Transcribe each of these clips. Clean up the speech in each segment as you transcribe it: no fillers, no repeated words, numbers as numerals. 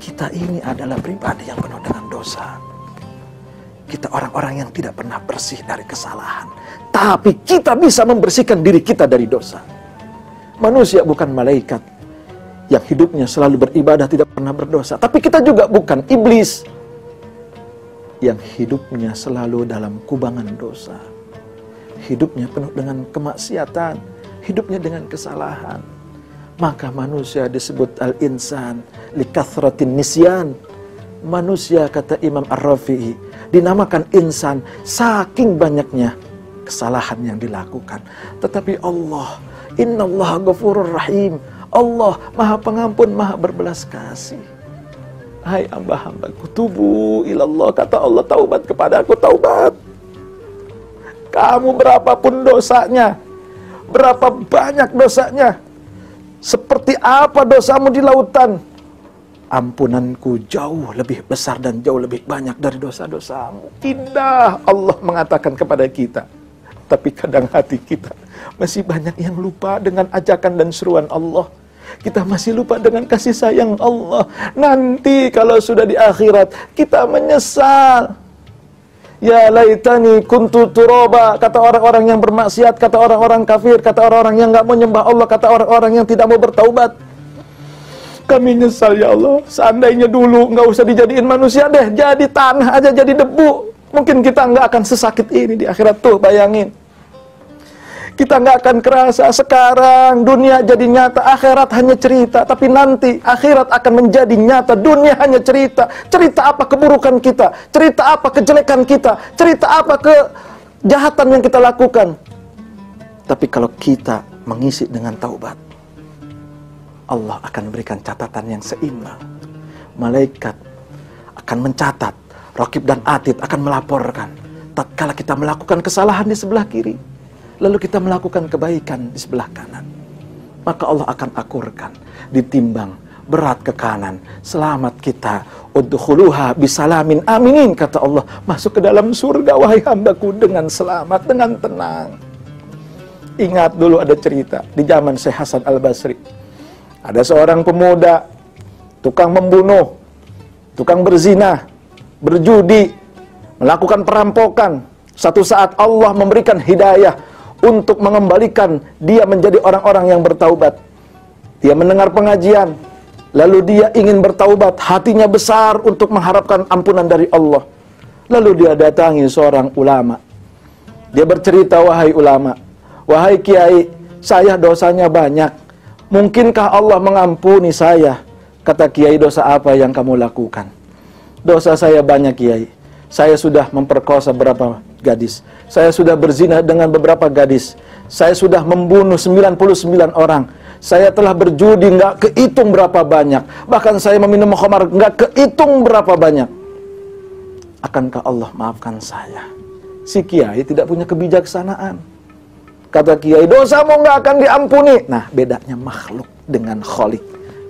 Kita ini adalah pribadi yang penuh dengan dosa. Kita orang-orang yang tidak pernah bersih dari kesalahan. Tapi kita bisa membersihkan diri kita dari dosa. Manusia bukan malaikat yang hidupnya selalu beribadah, tidak pernah berdosa. Tapi kita juga bukan iblis yang hidupnya selalu dalam kubangan dosa. Hidupnya penuh dengan kemaksiatan, hidupnya dengan kesalahan. Maka manusia disebut al-insan likathratin nisyan. Manusia, kata Imam Ar-Rafi'i, dinamakan insan saking banyaknya kesalahan yang dilakukan. Tetapi Allah, innallaha ghafurur rahim, Allah maha pengampun, maha berbelas kasih. Hai hamba-hambaku, tubu ilallah, kata Allah, taubat kepada aku, taubat. Kamu berapapun dosanya, berapa banyak dosanya, seperti apa dosamu di lautan, ampunanku jauh lebih besar dan jauh lebih banyak dari dosa-dosamu. Indah Allah mengatakan kepada kita. Tapi kadang hati kita masih banyak yang lupa dengan ajakan dan seruan Allah. Kita masih lupa dengan kasih sayang Allah. Nanti kalau sudah di akhirat, kita menyesal. Ya laitani kuntu turaba, kata orang-orang yang bermaksiat, kata orang-orang kafir, kata orang-orang yang nggak mau nyembah Allah, kata orang-orang yang tidak mau bertaubat. Kami nyesal ya Allah, seandainya dulu nggak usah dijadiin manusia deh, jadi tanah aja, jadi debu. Mungkin kita nggak akan sesakit ini di akhirat. Tuh bayangin, kita nggak akan kerasa. Sekarang dunia jadi nyata, akhirat hanya cerita. Tapi nanti akhirat akan menjadi nyata, dunia hanya cerita. Cerita apa keburukan kita, cerita apa kejelekan kita, cerita apa kejahatan yang kita lakukan. Tapi kalau kita mengisi dengan taubat, Allah akan berikan catatan yang seimbang. Malaikat akan mencatat, Raqib dan Atid akan melaporkan tatkala kita melakukan kesalahan di sebelah kiri, lalu kita melakukan kebaikan di sebelah kanan, maka Allah akan akurkan, ditimbang berat ke kanan. Selamat kita, udkhuluha bisalamin aminin, kata Allah, masuk ke dalam surga wahai hambaku dengan selamat, dengan tenang. Ingat dulu ada cerita di zaman Syekh Hasan Al-Basri. Ada seorang pemuda tukang membunuh, tukang berzina, berjudi, melakukan perampokan. Satu saat Allah memberikan hidayah untuk mengembalikan dia menjadi orang-orang yang bertaubat. Dia mendengar pengajian, lalu dia ingin bertaubat, hatinya besar untuk mengharapkan ampunan dari Allah. Lalu dia datangi seorang ulama. Dia bercerita, wahai ulama, wahai kiai, saya dosanya banyak. Mungkinkah Allah mengampuni saya? Kata kiai, dosa apa yang kamu lakukan? Dosa saya banyak kiai. Saya sudah memperkosa beberapa gadis. Saya sudah berzina dengan beberapa gadis. Saya sudah membunuh 99 orang. Saya telah berjudi nggak kehitung berapa banyak. Bahkan saya meminum khamar nggak kehitung berapa banyak. Akankah Allah maafkan saya? Si kiai tidak punya kebijaksanaan. Kata kiai, dosamu nggak akan diampuni. Nah, bedanya makhluk dengan khalik.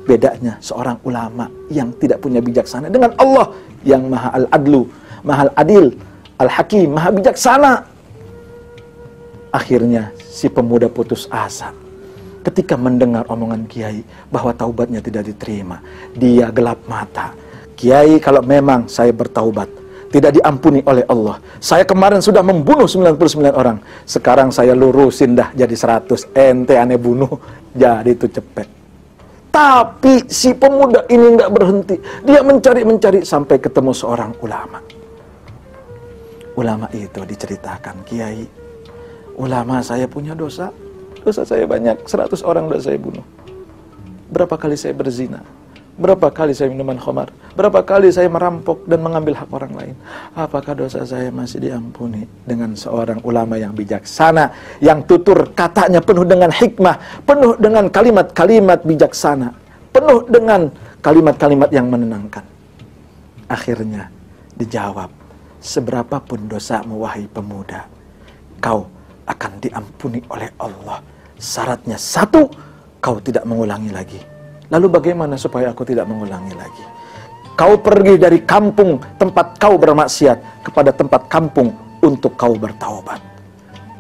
Bedanya seorang ulama yang tidak punya bijaksana dengan Allah yang maha al-adlu, maha al-adil, al-hakim, maha bijaksana. Akhirnya si pemuda putus asa ketika mendengar omongan kiai bahwa taubatnya tidak diterima. Dia gelap mata. Kiai, kalau memang saya bertaubat tidak diampuni oleh Allah, saya kemarin sudah membunuh 99 orang, sekarang saya lurusin dah jadi 100. Ente aneh bunuh jadi itu cepet. Tapi si pemuda ini nggak berhenti. Dia mencari-mencari sampai ketemu seorang ulama. Ulama itu diceritakan, kiai, ulama saya punya dosa. Dosa saya banyak, 100 orang sudah saya bunuh. Berapa kali saya berzina? Berapa kali saya minuman khamar? Berapa kali saya merampok dan mengambil hak orang lain? Apakah dosa saya masih diampuni? Dengan seorang ulama yang bijaksana, yang tutur katanya penuh dengan hikmah, penuh dengan kalimat-kalimat bijaksana, penuh dengan kalimat-kalimat yang menenangkan. Akhirnya dijawab, seberapapun dosamu wahai pemuda, kau akan diampuni oleh Allah. Syaratnya satu, kau tidak mengulangi lagi. Lalu bagaimana supaya aku tidak mengulangi lagi? Kau pergi dari kampung tempat kau bermaksiat kepada tempat kampung untuk kau bertaubat.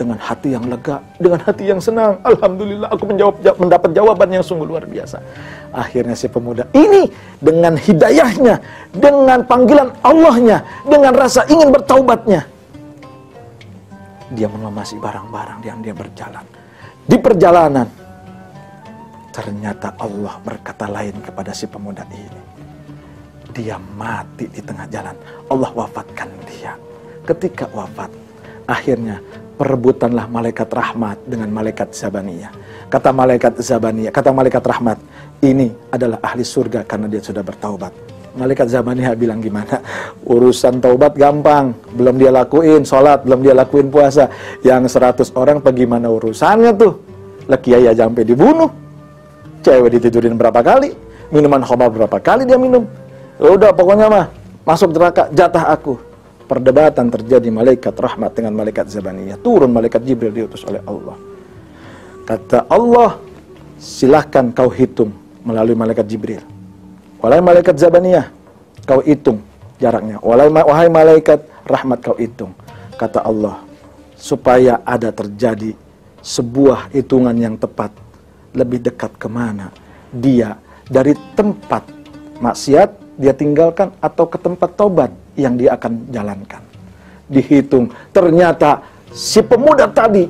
dengan hati yang lega, dengan hati yang senang. Alhamdulillah, aku mendapat jawaban yang sungguh luar biasa. Akhirnya si pemuda ini dengan hidayahnya, dengan panggilan Allahnya, dengan rasa ingin bertaubatnya, dia mengemasi barang-barang yang dia berjalan. Di perjalanan, ternyata Allah berkata lain kepada si pemuda ini. Dia mati di tengah jalan. Allah wafatkan dia. Ketika wafat, akhirnya perebutanlah malaikat rahmat dengan malaikat Zabaniyah. Kata malaikat rahmat, ini adalah ahli surga karena dia sudah bertaubat. Malaikat Zabaniyah bilang, gimana? Urusan taubat gampang, belum dia lakuin sholat, belum dia lakuin puasa. Yang 100 orang bagaimana urusannya tuh? Laki kiai aja sampai dibunuh, cewek ditidurin berapa kali, minuman khamar berapa kali dia minum. Ya udah, pokoknya mah masuk neraka, jatah aku. Perdebatan terjadi malaikat rahmat dengan malaikat Zabaniyah. Turun malaikat Jibril diutus oleh Allah. Kata Allah, silahkan kau hitung melalui malaikat Jibril. Wahai malaikat Zabaniyah, kau hitung jaraknya. Wahai malaikat rahmat, kau hitung. Kata Allah, supaya ada terjadi sebuah hitungan yang tepat. Lebih dekat kemana dia dari tempat maksiat dia tinggalkan atau ke tempat taubat yang dia akan jalankan. Dihitung, ternyata si pemuda tadi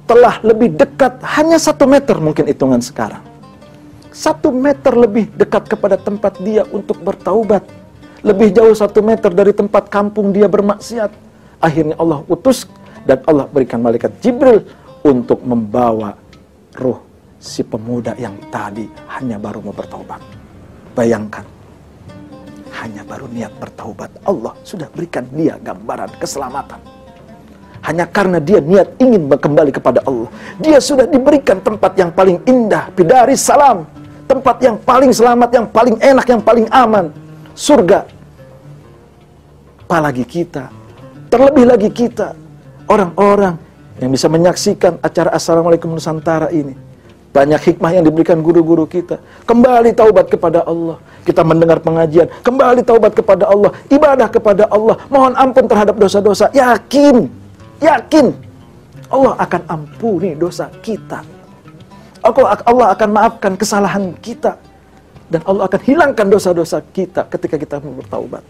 telah lebih dekat, hanya 1 meter mungkin hitungan sekarang. 1 meter lebih dekat kepada tempat dia untuk bertaubat. Lebih jauh 1 meter dari tempat kampung dia bermaksiat. Akhirnya Allah utus dan Allah berikan malaikat Jibril untuk membawa ruh si pemuda yang tadi hanya baru mau bertaubat. Bayangkan, hanya baru niat bertaubat, Allah sudah berikan dia gambaran keselamatan. Hanya karena dia niat ingin kembali kepada Allah, dia sudah diberikan tempat yang paling indah, bidaris salam, tempat yang paling selamat, yang paling enak, yang paling aman, surga. Apalagi kita, terlebih lagi kita, orang-orang yang bisa menyaksikan acara Assalamualaikum Nusantara ini. Banyak hikmah yang diberikan guru-guru kita. Kembali taubat kepada Allah. Kita mendengar pengajian, kembali taubat kepada Allah, ibadah kepada Allah, mohon ampun terhadap dosa-dosa. Yakin Allah akan ampuni dosa kita. Allah akan maafkan kesalahan kita. Dan Allah akan hilangkan dosa-dosa kita ketika kita bertaubat.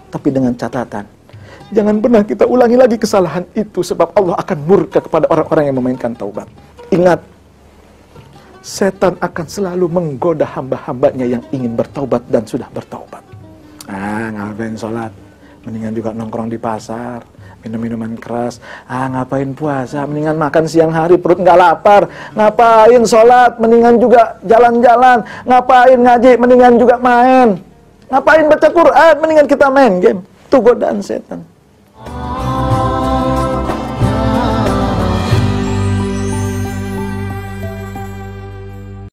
Tapi dengan catatan, jangan pernah kita ulangi lagi kesalahan itu, sebab Allah akan murka kepada orang-orang yang memainkan taubat. Ingat, setan akan selalu menggoda hamba-hambanya yang ingin bertaubat dan sudah bertaubat. Ngapain sholat? Mendingan juga nongkrong di pasar, minum-minuman keras. Ngapain puasa? Mendingan makan siang hari, perut nggak lapar. Ngapain sholat? Mendingan juga jalan-jalan. Ngapain ngaji? Mendingan juga main. Ngapain baca Quran? Mendingan kita main game. Itu godaan setan.